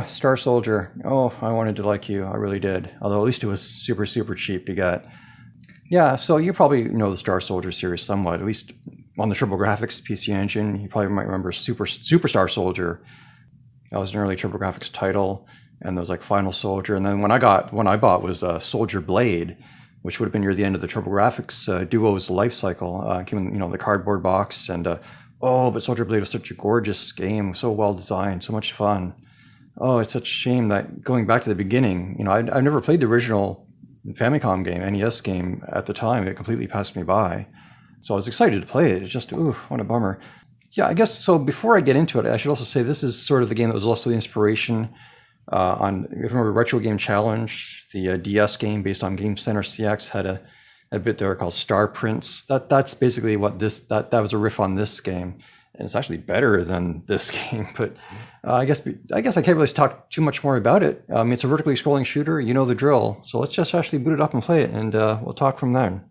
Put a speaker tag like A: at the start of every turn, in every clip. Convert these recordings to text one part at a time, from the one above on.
A: Star Soldier. Oh, I wanted to like you. I really did. Although at least it was super, super cheap to get. Yeah, so you probably know the Star Soldier series somewhat, at least on the TurboGrafx PC Engine. You probably might remember Superstar Soldier. That was an early TurboGrafx title, and there was like Final Soldier. And then one I bought was Soldier Blade, which would have been near the end of the TurboGrafx duo's life cycle. Came in, the cardboard box, and but Soldier Blade was such a gorgeous game, so well designed, so much fun. Oh, it's such a shame that going back to the beginning, I've never played the original Famicom game, NES game at the time. It completely passed me by. So I was excited to play it. It's just, ooh, what a bummer. Yeah, I guess so. Before I get into it, I should also say this is sort of the game that was also the inspiration on, if you remember Retro Game Challenge, the DS game based on Game Center CX had a bit there called Star Prince. That's basically what that was a riff on this game. And it's actually better than this game, but I guess I can't really talk too much more about it. It's a vertically scrolling shooter, you know the drill. So let's just actually boot it up and play it, and we'll talk from there.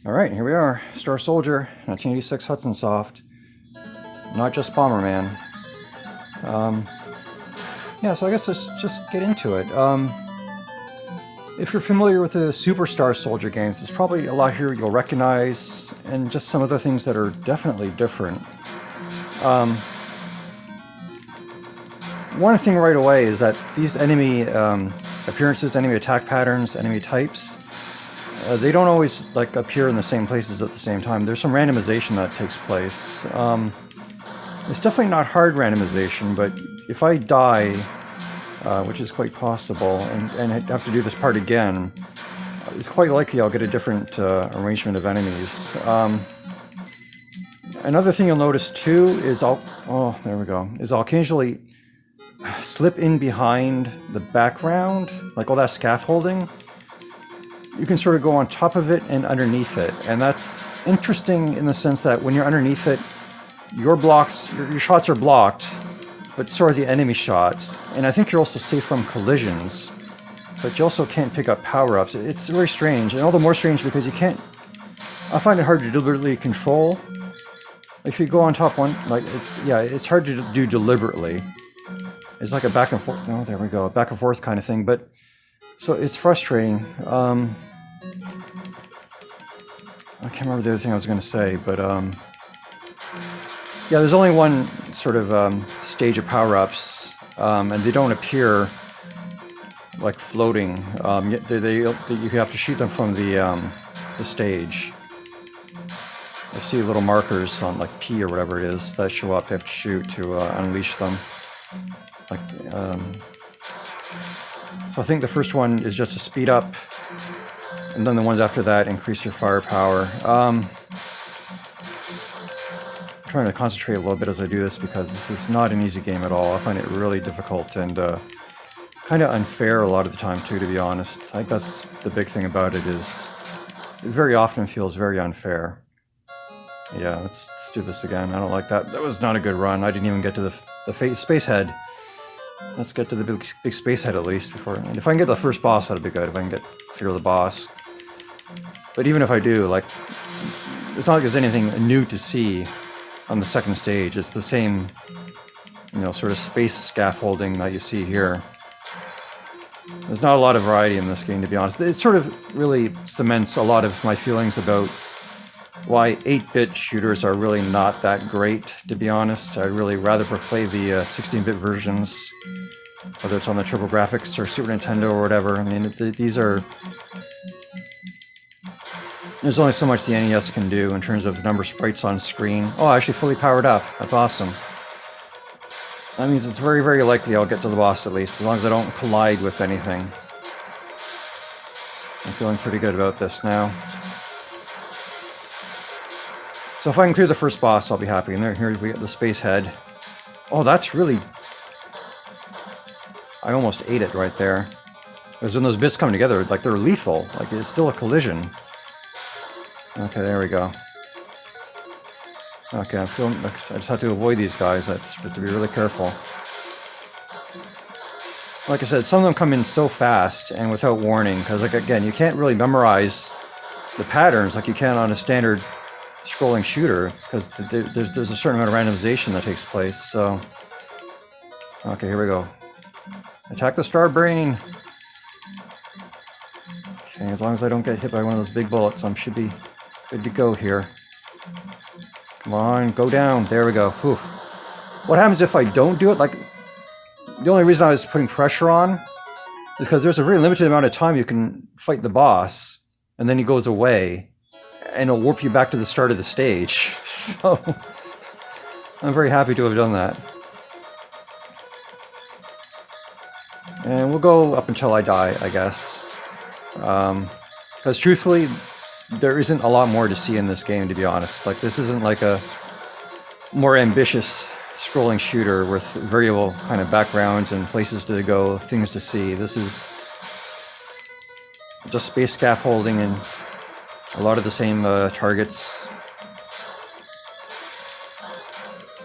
A: All right, here we are, Star Soldier, 1986 Hudson Soft. Not just Bomberman. Yeah, so I guess let's just get into it. If you're familiar with the Superstar Soldier games, there's probably a lot here you'll recognize, and just some other things that are definitely different. One thing right away is that these enemy appearances, enemy attack patterns, enemy types, they don't always appear in the same places at the same time. There's some randomization that takes place. It's definitely not hard randomization, but if I die, which is quite possible, and I have to do this part again, it's quite likely I'll get a different arrangement of enemies. Another thing you'll notice too is I'll occasionally slip in behind the background, like all that scaffolding. You can sort of go on top of it and underneath it, and that's interesting in the sense that when you're underneath it, your shots are blocked, but so are the enemy shots. And I think you're also safe from collisions, but you also can't pick up power-ups. It's very strange, and all the more strange because I find it hard to deliberately control. If you go on top one, it's hard to do deliberately. It's like a back and forth, oh, there we go, a back and forth kind of thing, but, so it's frustrating. I can't remember the other thing I was going to say, but, yeah, there's only one sort of stage of power-ups, and they don't appear like floating. You have to shoot them from the stage. I see little markers on like P or whatever it is that show up. You have to shoot to unleash them. So I think the first one is just to speed up, and then the ones after that increase your firepower. I'm trying to concentrate a little bit as I do this because this is not an easy game at all. I find it really difficult and kind of unfair a lot of the time too, to be honest. I think that's the big thing about it, is it very often feels very unfair. Yeah, let's do this again. I don't like that. That was not a good run. I didn't even get to the space head. Let's get to the big space head at least before. And if I can get the first boss, that'd be good. If I can get through the boss. But even if I do, it's not like there's anything new to see on the second stage. It's the same, sort of space scaffolding that you see here. There's not a lot of variety in this game, to be honest. It sort of really cements a lot of my feelings about why 8-bit shooters are really not that great, to be honest. I'd really rather play the 16-bit versions, whether it's on the TurboGrafx or Super Nintendo or whatever. I mean, there's only so much the NES can do in terms of the number of sprites on screen. Oh, actually fully powered up. That's awesome. That means it's very, very likely I'll get to the boss at least, as long as I don't collide with anything. I'm feeling pretty good about this now. So if I can clear the first boss, I'll be happy. And here we get the space head. Oh, that's really... I almost ate it right there. Because when those bits come together, they're lethal. It's still a collision. Okay, there we go. Okay, I just have to avoid these guys. I have to be really careful. Like I said, some of them come in so fast and without warning, because again, you can't really memorize the patterns like you can on a standard scrolling shooter, because there's a certain amount of randomization that takes place. So, okay, here we go. Attack the star brain. Okay, as long as I don't get hit by one of those big bullets, I should be good to go here. Come on, go down. There we go. Whew. What happens if I don't do it? Like, the only reason I was putting pressure on is because there's a very limited amount of time you can fight the boss, and then he goes away, and it'll warp you back to the start of the stage. So, I'm very happy to have done that. And we'll go up until I die, I guess. Because truthfully, there isn't a lot more to see in this game, to be honest. Like, this isn't like a more ambitious scrolling shooter with variable kind of backgrounds and places to go, things to see. This is just space scaffolding and a lot of the same targets.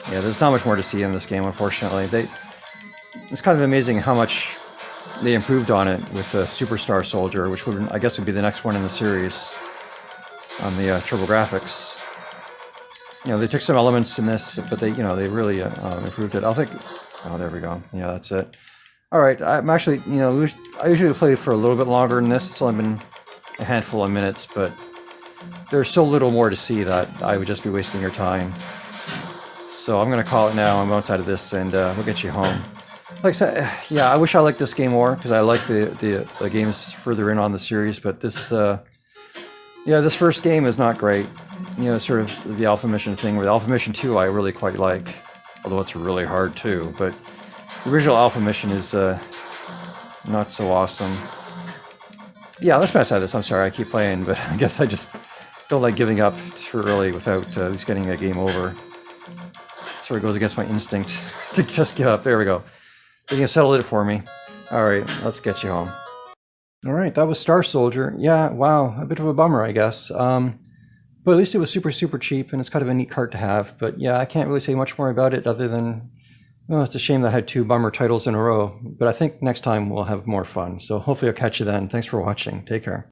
A: Yeah, there's not much more to see in this game, unfortunately. It's kind of amazing how much they improved on it with the Superstar Soldier, which would, I guess, would be the next one in the series on the TurboGrafx. You know, they took some elements in this, but they really improved it. Oh, there we go. Yeah, that's it. All right, I'm actually, I usually play for a little bit longer than this. It's only been a handful of minutes, but there's so little more to see that I would just be wasting your time. So I'm going to call it now. I'm outside of this, and we'll get you home. Like I said, yeah, I wish I liked this game more, because I like the games further in on the series, but this, this first game is not great. Sort of the Alpha Mission thing. With Alpha Mission 2, I really quite like, although it's really hard too, but the original Alpha Mission is not so awesome. Yeah, let's pass out of this. I'm sorry, I keep playing, but I guess I just don't like giving up too early without at least getting a game over. Sort of goes against my instinct to just give up. There we go. You settled it for me. All right, let's get you home. All right, that was Star Soldier. Yeah, wow, a bit of a bummer, I guess. But at least it was super, super cheap, and it's kind of a neat cart to have. But yeah, I can't really say much more about it other than, well, it's a shame that I had 2 bummer titles in a row. But I think next time we'll have more fun. So hopefully I'll catch you then. Thanks for watching. Take care.